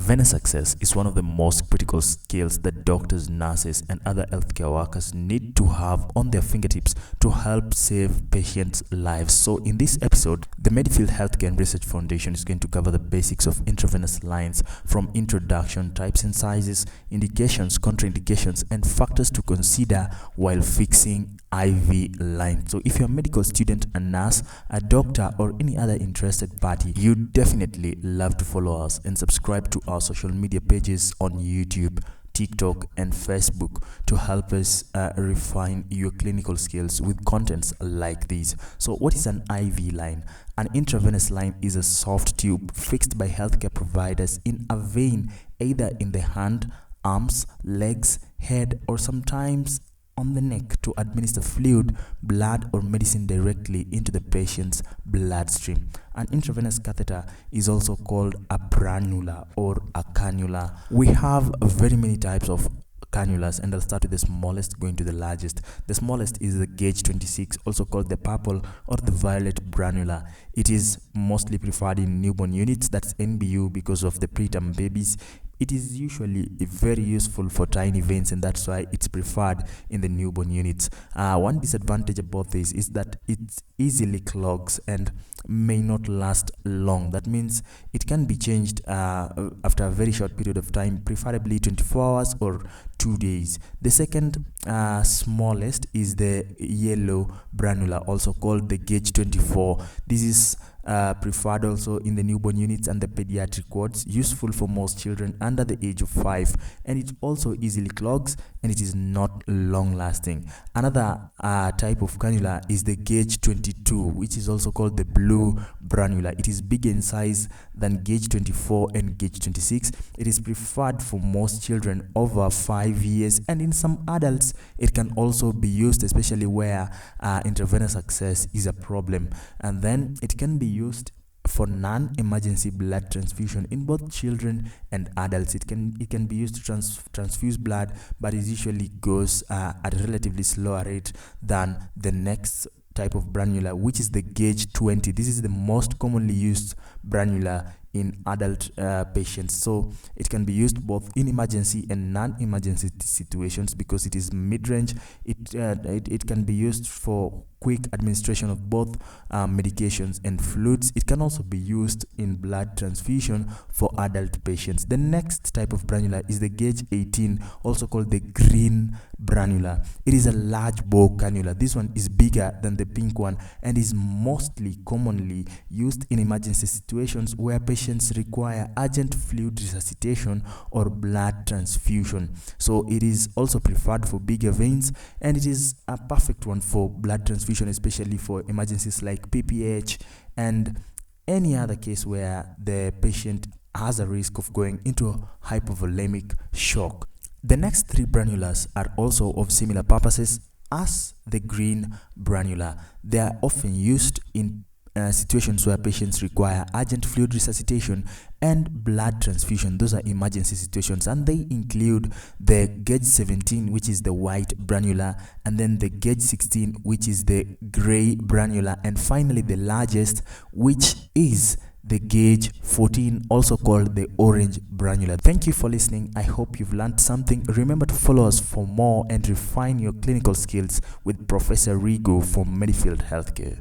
Intravenous access is one of the most critical skills that doctors, nurses, and other healthcare workers need to have on their fingertips to help save patients' lives. So in this episode, the Medifield Healthcare and Research Foundation is going to cover the basics of intravenous lines, from introduction, types and sizes, indications, contraindications, and factors to consider while fixing IV line. So if you're a medical student, a nurse, a doctor, or any other interested party, you definitely love to follow us and subscribe to our social media pages on YouTube, TikTok, and Facebook to help us refine your clinical skills with contents like these. So what is an IV line? An intravenous line is a soft tube fixed by healthcare providers in a vein, either in the hand, arms, legs, head, or sometimes on the neck, to administer fluid, blood, or medicine directly into the patient's bloodstream. An intravenous catheter is also called a BRANULA or a cannula. We have very many types of cannulas, and I'll start with the smallest going to the largest. The smallest is the gauge 26, also called the purple or the violet BRANULA. It is mostly preferred in newborn units, that's NBU, because of the preterm babies. It is usually very useful for tiny veins, and that's why it's preferred in the newborn units. One disadvantage about this is that it easily clogs and may not last long. That means it can be changed after a very short period of time, preferably 24 hours or 2 days. The second smallest is the yellow BRANULA, also called the gauge 24. This is preferred also in the newborn units and the pediatric wards, useful for most children under the age of 5, and it also easily clogs and it is not long lasting. Another type of cannula is the gauge 22, which is also called the blue BRANULA. It is bigger in size than gauge 24 and gauge 26. It is preferred for most children over 5 years, and in some adults it can also be used, especially where intravenous access is a problem. And then it can be used for non-emergency blood transfusion in both children and adults. It can be used to transfuse blood, but it usually goes at a relatively slower rate than the next type of BRANULA, which is the gauge 20. This is the most commonly used BRANULA in adult patients. So it can be used both in emergency and non-emergency situations because it is mid-range. It can be used for quick administration of both medications and fluids. It can also be used in blood transfusion for adult patients. The next type of BRANULA is the gauge 18, also called the green BRANULA. It is a large bore cannula. This one is bigger than the pink one and is mostly commonly used in emergency situations where patients require urgent fluid resuscitation or blood transfusion. So it is also preferred for bigger veins, and it is a perfect one for blood transfusion, especially for emergencies like PPH and any other case where the patient has a risk of going into hypovolemic shock. The next three BRANULAs are also of similar purposes as the green BRANULA. They are often used in situations where patients require urgent fluid resuscitation and blood transfusion. Those are emergency situations, and they include the gauge 17, which is the white BRANULA, and then the gauge 16, which is the gray BRANULA, and finally the largest, which is the gauge 14, also called the orange BRANULA. Thank you for listening. I hope you've learned something. Remember to follow us for more and refine your clinical skills with Professor Reagan from Medifield Healthcare.